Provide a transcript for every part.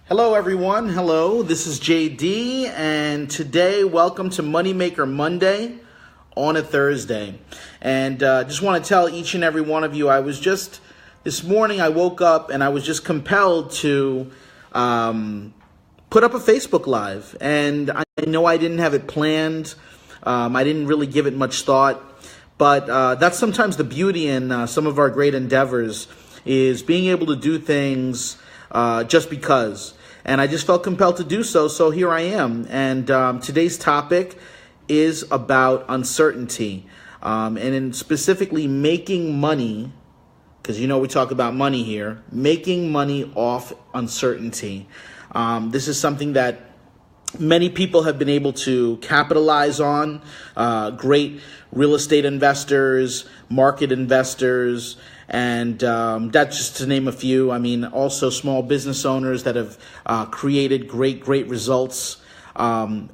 Hello, everyone. Hello, this is JD, and today, welcome to Moneymaker Monday on a Thursday. And just want to tell each and every one of you, this morning I woke up and I was just compelled to put up a Facebook Live. And I know I didn't have it planned. I didn't really give it much thought. But that's sometimes the beauty in some of our great endeavors, is being able to do things just because. And I just felt compelled to do so, so here I am. And today's topic is about uncertainty, and specifically making money, because we talk about money here, making money off uncertainty. This is something that many people have been able to capitalize on, great real estate investors, market investors, and that's just to name a few. I mean, also small business owners that have created great results.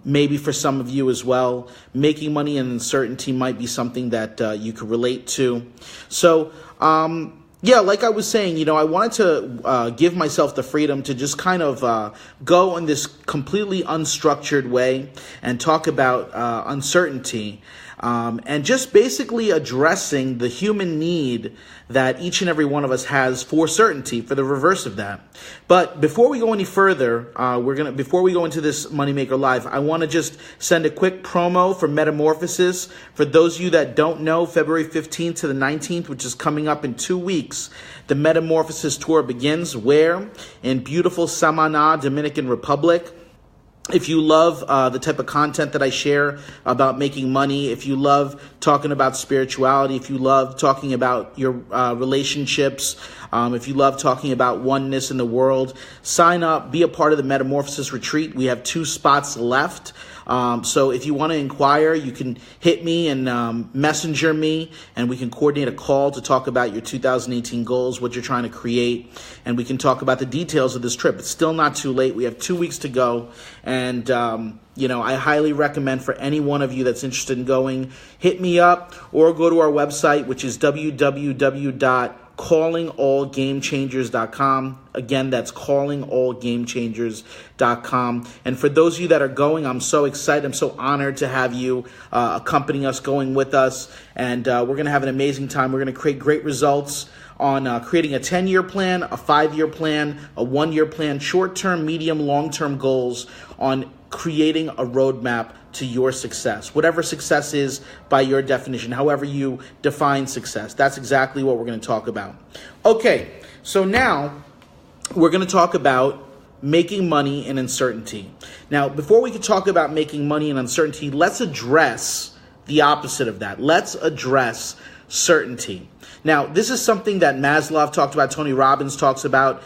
Maybe for some of you as well, making money in uncertainty might be something that you could relate to. So, like I was saying, I wanted to give myself the freedom to just kind of go in this completely unstructured way and talk about uncertainty, and just basically addressing the human need that each and every one of us has for certainty, for the reverse of that. But before we go any further, before we go into this Moneymaker Live, I want to just send a quick promo for Metamorphosis. For those of you that don't know, February 15th to the 19th, which is coming up in 2 weeks, the Metamorphosis tour begins. Where? In beautiful Samaná, Dominican Republic. If you love the type of content that I share about making money, if you love talking about spirituality, if you love talking about your relationships, if you love talking about oneness in the world, sign up, be a part of the Metamorphosis Retreat. We have 2 spots left. So if you want to inquire, you can hit me and messenger me, and we can coordinate a call to talk about your 2018 goals, what you're trying to create, and we can talk about the details of this trip. It's still not too late. We have 2 weeks to go, and I highly recommend for any one of you that's interested in going, hit me up or go to our website, which is www.callingallgamechangers.com. Again, that's callingallgamechangers.com. And for those of you that are going, I'm so excited. I'm so honored to have you accompanying us, going with us. And we're going to have an amazing time. We're going to create great results on creating a 10-year plan, a 5-year plan, a 1-year plan, short-term, medium, long-term goals on creating a roadmap to your success. Whatever success is by your definition, however you define success, that's exactly what we're going to talk about. Okay, so now we're going to talk about making money in uncertainty. Now, before we can talk about making money in uncertainty, let's address the opposite of that. Let's address certainty. Now, this is something that Maslow talked about, Tony Robbins talks about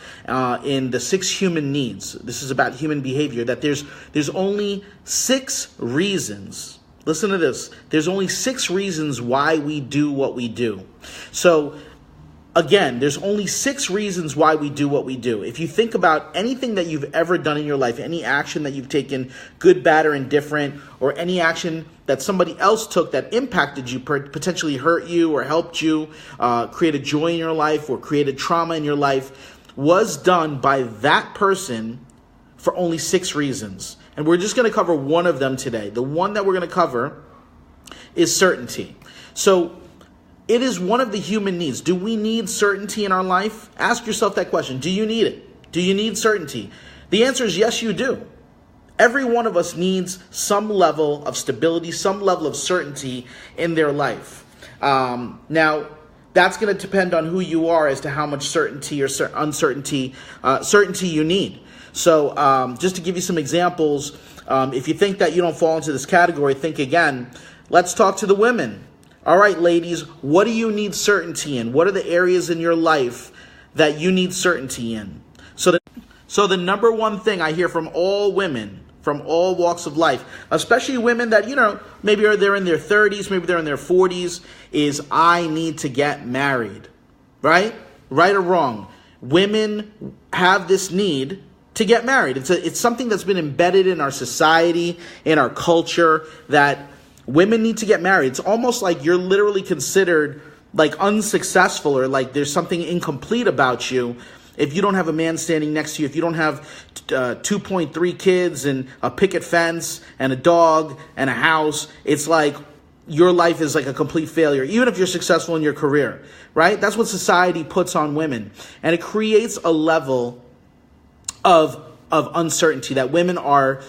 in the 6 human needs. This is about human behavior, that there's only 6 reasons. Listen to this. There's only 6 reasons why we do what we do. So, again, there's only 6 reasons why we do what we do. If you think about anything that you've ever done in your life, any action that you've taken, good, bad, or indifferent, or any action that somebody else took that impacted you, potentially hurt you or helped you, created joy in your life or created trauma in your life, was done by that person for only 6 reasons. And we're just going to cover one of them today. The one that we're going to cover is certainty. So, it is one of the human needs. Do we need certainty in our life? Ask yourself that question. Do you need it? Do you need certainty? The answer is yes, you do. Every one of us needs some level of stability, some level of certainty in their life. Now, that's going to depend on who you are as to how much certainty or uncertainty you need. So just to give you some examples, if you think that you don't fall into this category, think again. Let's talk to the women. All right, ladies, what do you need certainty in? What are the areas in your life that you need certainty in? So the number one thing I hear from all women, from all walks of life, especially women that, maybe they're in their 30s, maybe they're in their 40s, is I need to get married, right? Right or wrong. Women have this need to get married. It's something that's been embedded in our society, in our culture, that women need to get married. It's almost like you're literally considered like unsuccessful, or like there's something incomplete about you if you don't have a man standing next to you, if you don't have 2.3 kids and a picket fence and a dog and a house, it's like your life is like a complete failure, even if you're successful in your career, right? That's what society puts on women. And it creates a level of uncertainty that women are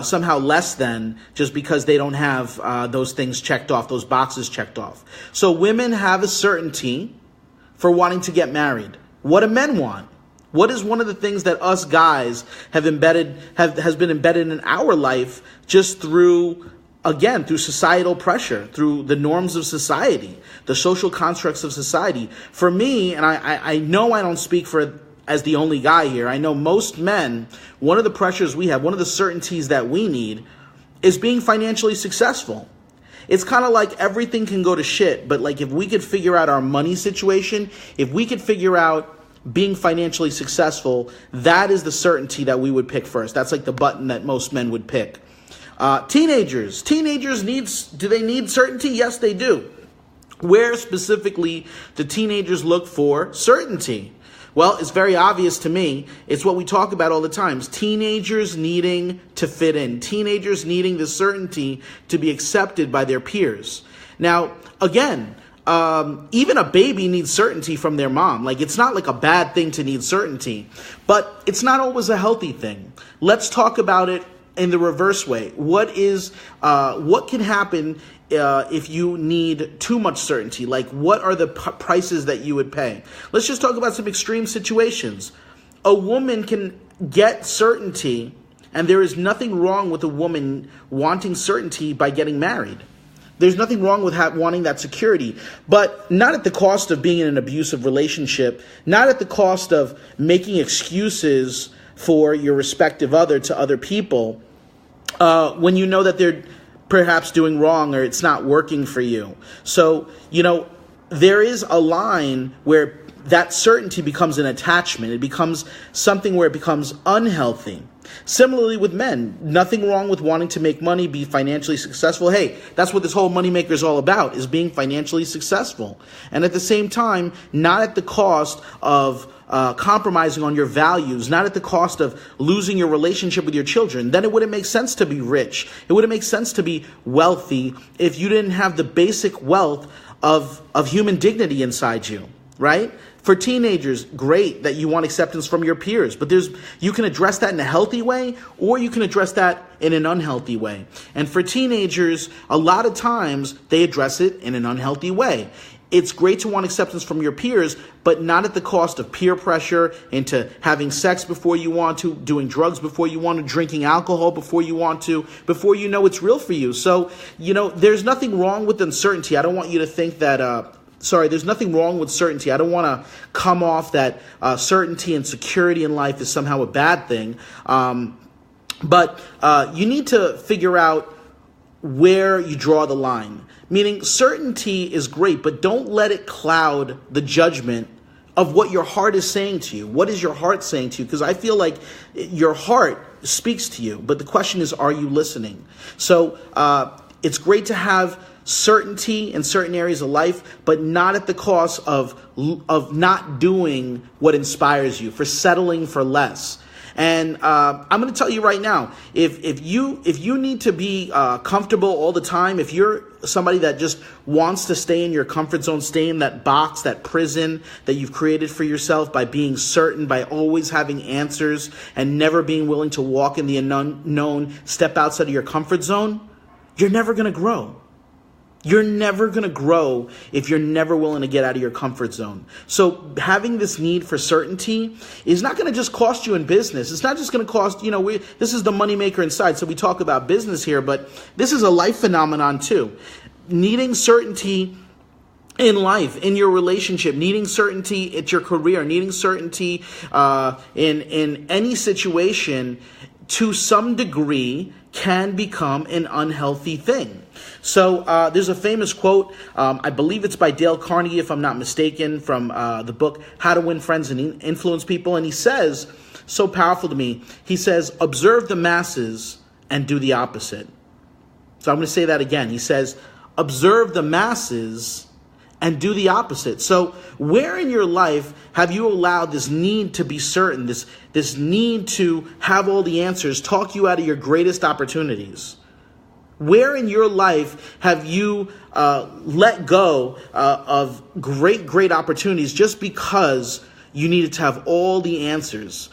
somehow less than just because they don't have those things checked off, those boxes checked off. So women have a certainty for wanting to get married. What do men want? What is one of the things that us guys has been embedded in our life just through societal pressure, through the norms of society, the social constructs of society? For me, and I know I don't speak as the only guy here, I know most men, one of the pressures we have, one of the certainties that we need is being financially successful. It's kind of like everything can go to shit, but like if we could figure out our money situation, if we could figure out being financially successful, that is the certainty that we would pick first. That's like the button that most men would pick. Teenagers do they need certainty? Yes, they do. Where specifically do teenagers look for certainty? Well, it's very obvious to me. It's what we talk about all the time. Teenagers needing to fit in. Teenagers needing the certainty to be accepted by their peers. Now, again, even a baby needs certainty from their mom. Like, it's not like a bad thing to need certainty, but it's not always a healthy thing. Let's talk about it in the reverse way. What can happen if you need too much certainty? Like, what are the prices that you would pay? Let's just talk about some extreme situations. A woman can get certainty, and there is nothing wrong with a woman wanting certainty by getting married. There's nothing wrong with wanting that security, but not at the cost of being in an abusive relationship, not at the cost of making excuses for your respective other to other people when you know that they're perhaps doing wrong or it's not working for you. So, there is a line where that certainty becomes an attachment. It becomes something where it becomes unhealthy. Similarly with men, nothing wrong with wanting to make money, be financially successful. Hey, that's what this whole moneymaker is all about, is being financially successful. And at the same time, not at the cost of compromising on your values, not at the cost of losing your relationship with your children. Then it wouldn't make sense to be rich. It wouldn't make sense to be wealthy if you didn't have the basic wealth of human dignity inside you, right? For teenagers, great that you want acceptance from your peers, but you can address that in a healthy way, or you can address that in an unhealthy way. And for teenagers, a lot of times they address it in an unhealthy way. It's great to want acceptance from your peers, but not at the cost of peer pressure into having sex before you want to, doing drugs before you want to, drinking alcohol before you want to, before you know it's real for you. So, there's nothing wrong with uncertainty. I don't want you to think that, there's nothing wrong with certainty. I don't want to come off that certainty and security in life is somehow a bad thing. But you need to figure out where you draw the line. Meaning, certainty is great, but don't let it cloud the judgment of what your heart is saying to you. What is your heart saying to you? Because I feel like your heart speaks to you, but the question is, are you listening? So it's great to have certainty in certain areas of life, but not at the cost of not doing what inspires you, for settling for less. And I'm going to tell you right now, if you need to be comfortable all the time, if you're somebody that just wants to stay in your comfort zone, stay in that box, that prison that you've created for yourself by being certain, by always having answers and never being willing to walk in the unknown, step outside of your comfort zone, you're never going to grow. You're never going to grow if you're never willing to get out of your comfort zone. So having this need for certainty is not going to just cost you in business. It's not just going to cost, this is the moneymaker inside. So we talk about business here, but this is a life phenomenon too. Needing certainty in life, in your relationship, needing certainty at your career, needing certainty in any situation to some degree can become an unhealthy thing. So there's a famous quote, I believe it's by Dale Carnegie, if I'm not mistaken, from the book How to Win Friends and Influence People. And he says, so powerful to me, he says, observe the masses and do the opposite. So I'm going to say that again. He says, observe the masses and do the opposite. So where in your life have you allowed this need to be certain, this need to have all the answers, talk you out of your greatest opportunities? Where in your life have you let go of great opportunities just because you needed to have all the answers?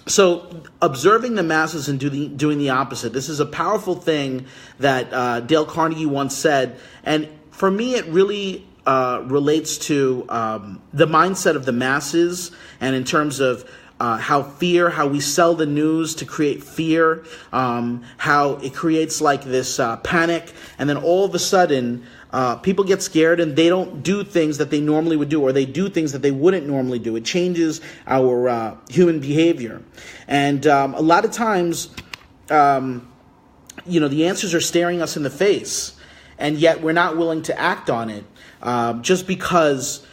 So observing the masses and doing the opposite. This is a powerful thing that Dale Carnegie once said. And for me, it really relates to the mindset of the masses, and in terms of how we sell the news to create fear, how it creates like this panic, and then all of a sudden people get scared and they don't do things that they normally would do, or they do things that they wouldn't normally do. It changes our human behavior. And a lot of times, the answers are staring us in the face, and yet we're not willing to act on it just because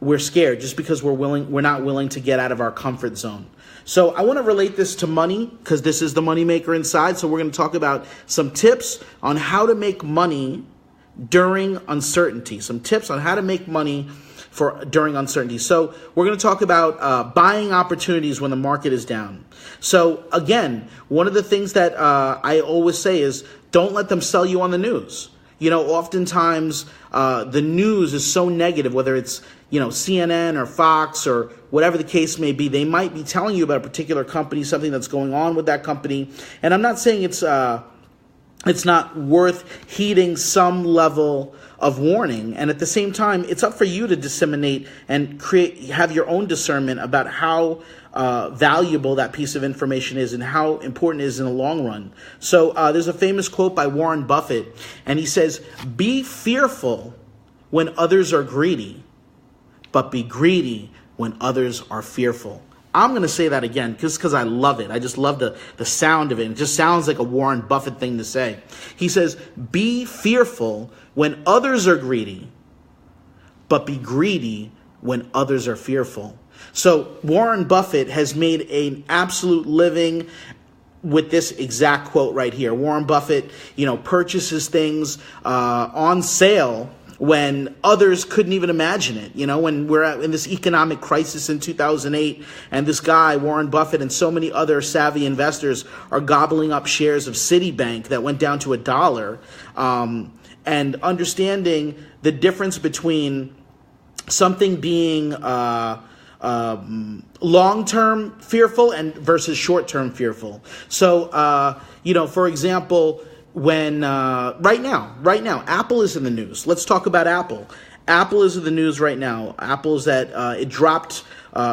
we're scared, just because we're not willing to get out of our comfort zone. So I want to relate this to money, because this is the Moneymaker Inside. So we're going to talk about some tips on how to make money during uncertainty. Some tips on how to make money during uncertainty. So we're going to talk about buying opportunities when the market is down. So again, one of the things that I always say is, don't let them sell you on the news. Oftentimes the news is so negative, whether it's CNN or Fox or whatever the case may be. They might be telling you about a particular company, something that's going on with that company. And I'm not saying it's not worth heeding some level of warning. And at the same time, it's up for you to disseminate and have your own discernment about how valuable that piece of information is and how important it is in the long run. So there's a famous quote by Warren Buffett, and he says, "Be fearful when others are greedy, but be greedy when others are fearful." I'm going to say that again just because I love it. I just love the sound of it. It just sounds like a Warren Buffett thing to say. He says, "Be fearful when others are greedy, but be greedy when others are fearful." So Warren Buffett has made an absolute living with this exact quote right here. Warren Buffett, purchases things on sale when others couldn't even imagine it. When we're in this economic crisis in 2008, and this guy, Warren Buffett, and so many other savvy investors are gobbling up shares of Citibank that went down to $1, and understanding the difference between something being long-term fearful and versus short-term fearful. So, for example, when right now, Apple is in the news. Let's talk about Apple. Apple is in the news right now. Apple's at it dropped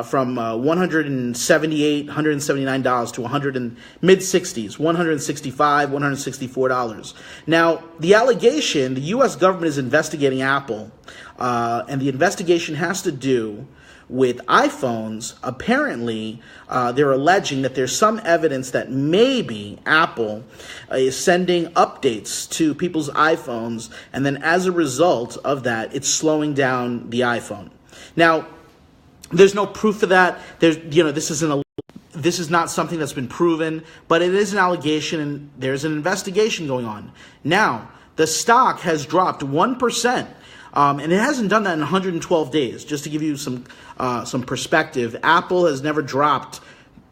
from $179 to mid-60s, $165, $164. Now, the allegation, the U.S. government is investigating Apple, and the investigation has to do with iPhones. Apparently, they're alleging that there's some evidence that maybe Apple is sending updates to people's iPhones, and then as a result of that, it's slowing down the iPhone. Now, there's no proof of that. This is not something that's been proven, but it is an allegation, and there's an investigation going on. Now, the stock has dropped 1%. And it hasn't done that in 112 days. Just to give you some perspective, Apple has never dropped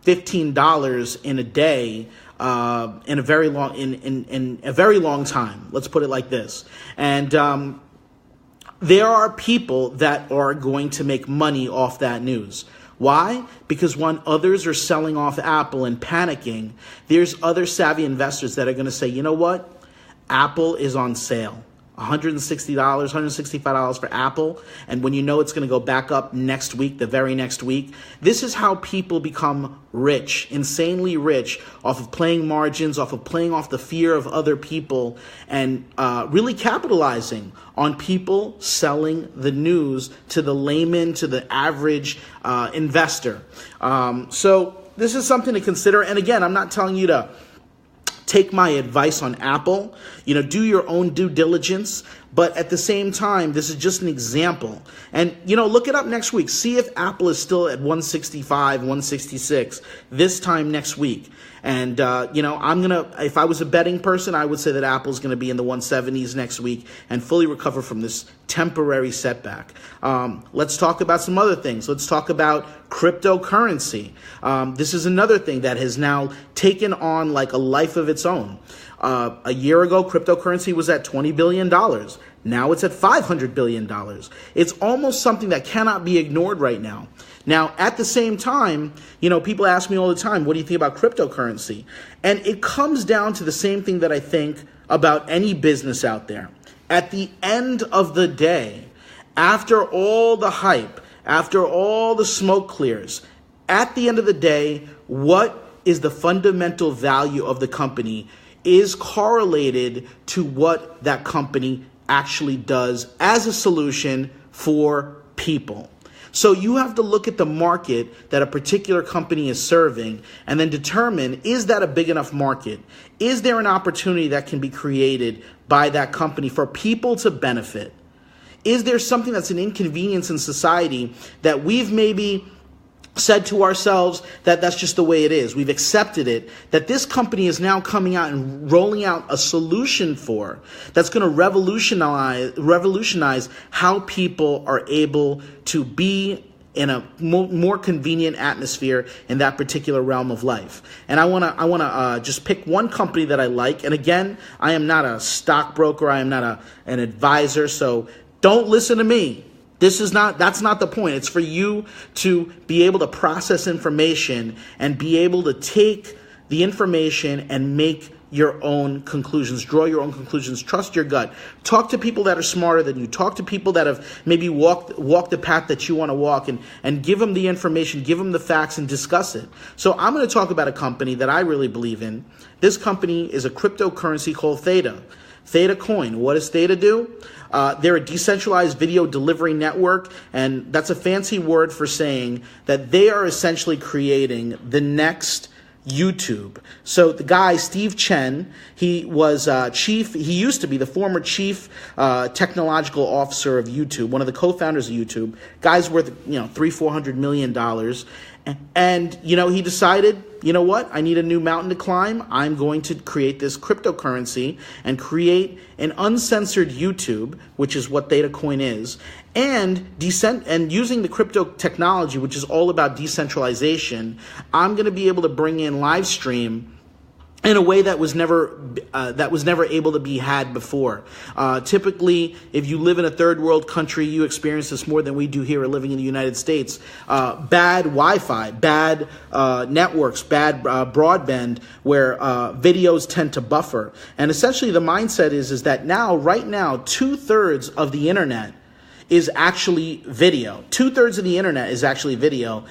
$15 in a day in a very long time. Let's put it like this. And there are people that are going to make money off that news. Why? Because when others are selling off Apple and panicking, there's other savvy investors that are going to say, you know what? Apple is on sale. $160, $165 for Apple, and when you know it's going to go back up next week, the very next week. This is how people become rich, insanely rich, off of playing margins, off of playing off the fear of other people, and really capitalizing on people selling the news to the layman, to the average investor. So this is something to consider. And again, I'm not telling you to take my advice on Apple. Do your own due diligence. But at the same time, this is just an example. And, look it up next week. See if Apple is still at 165, 166 this time next week. And, if I was a betting person, I would say that Apple's going to be in the 170s next week and fully recover from this temporary setback. Let's talk about some other things. Let's talk about cryptocurrency. This is another thing that has now taken on like a life of its own. A year ago, cryptocurrency was at $20 billion. Now it's at $500 billion. It's almost something that cannot be ignored right now. Now, at the same time, people ask me all the time, what do you think about cryptocurrency? And it comes down to the same thing that I think about any business out there. At the end of the day, after all the hype, after all the smoke clears, at the end of the day, what is the fundamental value of the company is correlated to what that company actually does as a solution for people. So you have to look at the market that a particular company is serving and then determine, is that a big enough market? Is there an opportunity that can be created by that company for people to benefit? Is there something that's an inconvenience in society that we've maybe said to ourselves that that's just the way it is? We've accepted it, that this company is now coming out and rolling out a solution for that's going to revolutionize how people are able to be in a more convenient atmosphere in that particular realm of life. And I want to just pick one company that I like. And again, I am not a stockbroker. I am not an advisor. So don't listen to me. That's not the point. It's for you to be able to process information and be able to take the information and make your own conclusions, draw your own conclusions, trust your gut. Talk to people that are smarter than you. Talk to people that have maybe walked the path that you want to walk and give them the information, give them the facts and discuss it. So I'm going to talk about a company that I really believe in. This company is a cryptocurrency called Theta. Theta Coin. What does Theta do? They're a decentralized video delivery network, and that's a fancy word for saying that they are essentially creating the next YouTube. So the guy, Steve Chen, he was he used to be the former chief technological officer of YouTube, one of the co-founders of YouTube. Guy's worth, $300-400 million. And, he decided, you know what? I need a new mountain to climb. I'm going to create this cryptocurrency and create an uncensored YouTube, which is what Theta Coin is, and using the crypto technology, which is all about decentralization. I'm going to be able to bring in live stream in a way that was never able to be had before. Typically, if you live in a third world country, you experience this more than we do here living in the United States. Bad Wi-Fi, bad networks, bad broadband, where videos tend to buffer. And essentially, the mindset is that right now, 2/3 of the internet is actually video. 2/3 of the internet is actually video.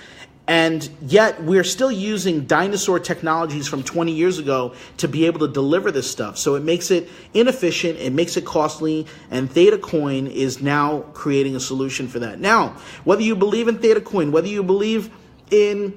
And yet we're still using dinosaur technologies from 20 years ago to be able to deliver this stuff. So it makes it inefficient, it makes it costly, and Theta Coin is now creating a solution for that. Now, whether you believe in Theta Coin, whether you believe in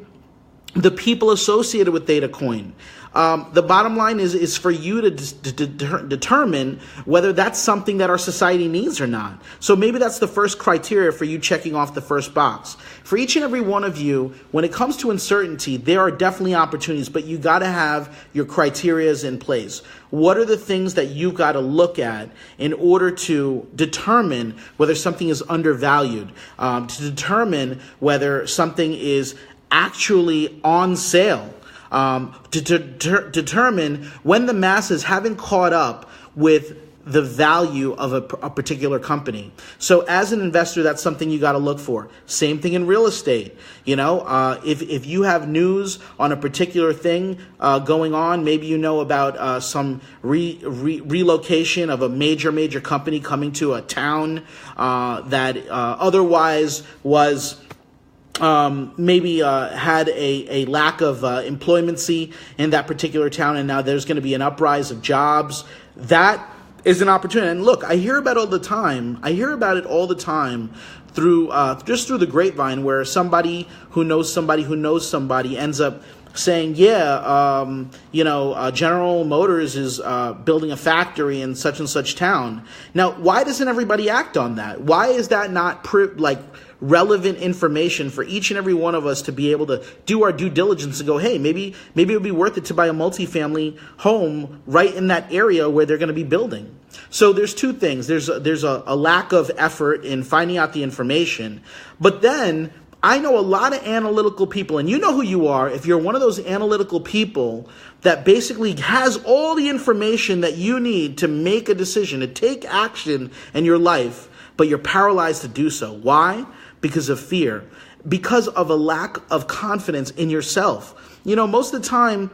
the people associated with Theta Coin, the bottom line is for you to determine whether that's something that our society needs or not. So maybe that's the first criteria for you checking off the first box. For each and every one of you, when it comes to uncertainty, there are definitely opportunities, but you got to have your criterias in place. What are the things that you got to look at in order to determine whether something is undervalued, to determine whether something is actually on sale? To determine when the masses haven't caught up with the value of a particular company. So as an investor, that's something you got to look for. Same thing in real estate. If you have news on a particular thing going on, maybe you know about some relocation of a major company coming to a town that otherwise was maybe had a lack of employmency in that particular town, and now there's going to be an uprise of jobs. That is an opportunity. And look, I hear about it all the time just through the grapevine, where somebody who knows somebody ends up saying, General Motors is building a factory in such and such town. Now, why doesn't everybody act on that? Why is that not relevant information for each and every one of us to be able to do our due diligence and go, hey, maybe it would be worth it to buy a multifamily home right in that area where they're going to be building? So there's two things. There's a lack of effort in finding out the information, but then I know a lot of analytical people, and you know who you are if you're one of those analytical people that basically has all the information that you need to make a decision, to take action in your life, but you're paralyzed to do so. Why? Because of fear, because of a lack of confidence in yourself. Most of the time,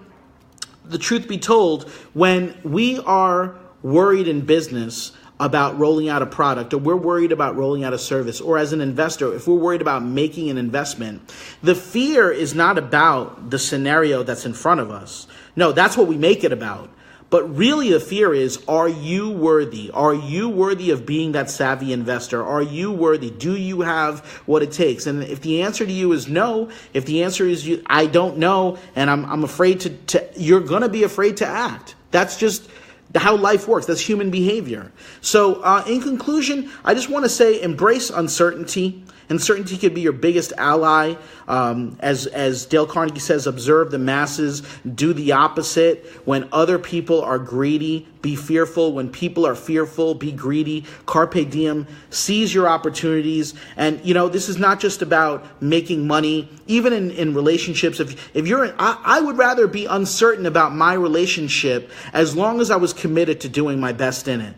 the truth be told, when we are worried in business about rolling out a product, or we're worried about rolling out a service, or as an investor, if we're worried about making an investment, the fear is not about the scenario that's in front of us. No, that's what we make it about. But really the fear is, are you worthy? Are you worthy of being that savvy investor? Are you worthy? Do you have what it takes? And if the answer to you is no, if the answer is I don't know, and I'm afraid to you're going to be afraid to act. That's just how life works. That's human behavior. So in conclusion, I just want to say, embrace uncertainty. Uncertainty could be your biggest ally. As Dale Carnegie says, observe the masses, do the opposite. When other people are greedy, be fearful. When people are fearful, be greedy. Carpe diem, seize your opportunities. And, this is not just about making money. Even in relationships, if you're I would rather be uncertain about my relationship as long as I was committed to doing my best in it.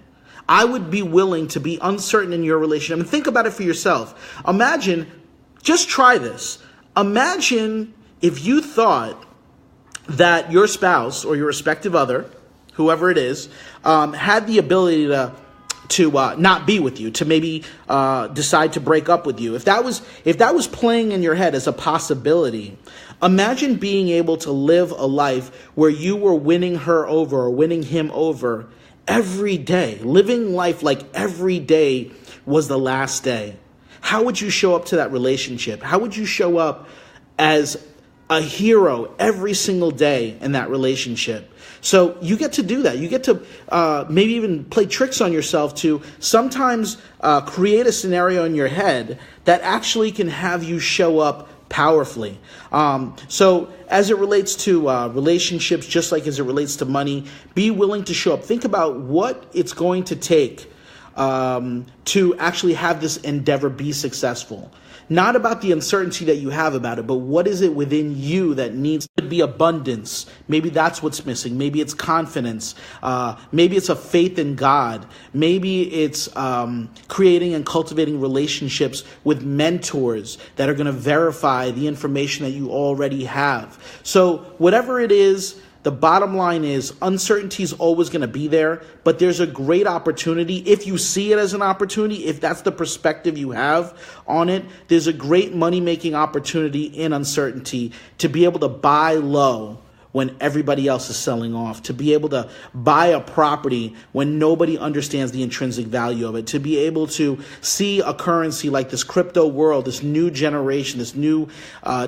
I would be willing to be uncertain in your relationship. And think about it for yourself. Just try this. Imagine if you thought that your spouse or your respective other, whoever it is, had the ability to not be with you, to maybe decide to break up with you. If that was playing in your head as a possibility, imagine being able to live a life where you were winning her over or winning him over every day, living life like every day was the last day. How would you show up to that relationship? How would you show up as a hero every single day in that relationship? So you get to do that. You get to maybe even play tricks on yourself to sometimes create a scenario in your head that actually can have you show up powerfully. So as it relates to relationships, just like as it relates to money, be willing to show up. Think about what it's going to take to actually have this endeavor be successful. Not about the uncertainty that you have about it, but what is it within you that needs to be abundance? Maybe that's what's missing. Maybe it's confidence. Maybe it's a faith in God. Maybe it's creating and cultivating relationships with mentors that are going to verify the information that you already have. So whatever it is, the bottom line is uncertainty is always going to be there, but there's a great opportunity. If you see it as an opportunity, if that's the perspective you have on it, there's a great money-making opportunity in uncertainty to be able to buy low when everybody else is selling off, to be able to buy a property when nobody understands the intrinsic value of it, to be able to see a currency like this crypto world, this new generation, this new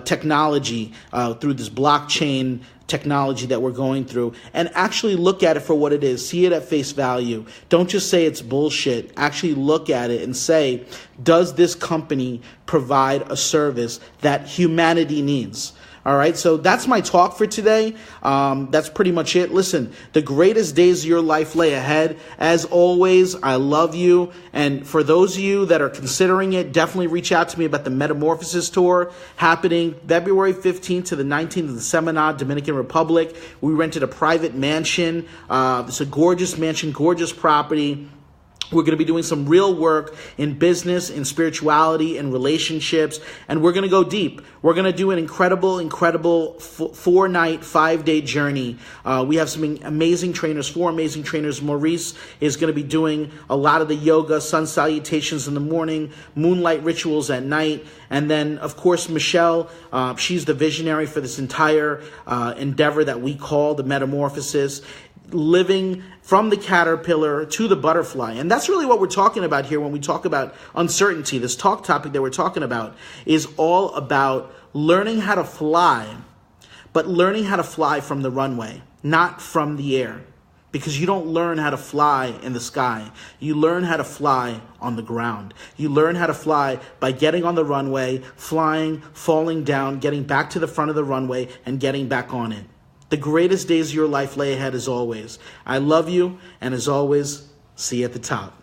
technology through this blockchain technology that we're going through, and actually look at it for what it is. See it at face value. Don't just say it's bullshit. Actually look at it and say, does this company provide a service that humanity needs? All right, so that's my talk for today. That's pretty much it. Listen, the greatest days of your life lay ahead. As always, I love you. And for those of you that are considering it, definitely reach out to me about the Metamorphosis Tour happening February 15th to the 19th in the Seminole, Dominican Republic. We rented a private mansion. It's a gorgeous mansion, gorgeous property. We're going to be doing some real work in business, in spirituality, in relationships, and we're going to go deep. We're going to do an incredible 4-night, 5-day journey. We have some amazing trainers, 4 amazing trainers. Maurice is going to be doing a lot of the yoga, sun salutations in the morning, moonlight rituals at night. And then, of course, Michelle, she's the visionary for this entire endeavor that we call the Metamorphosis. living from the caterpillar to the butterfly. And that's really what we're talking about here when we talk about uncertainty. This topic that we're talking about is all about learning how to fly, but learning how to fly from the runway, not from the air. Because you don't learn how to fly in the sky. You learn how to fly on the ground. You learn how to fly by getting on the runway, flying, falling down, getting back to the front of the runway, and getting back on it. The greatest days of your life lay ahead as always. I love you, and as always, see you at the top.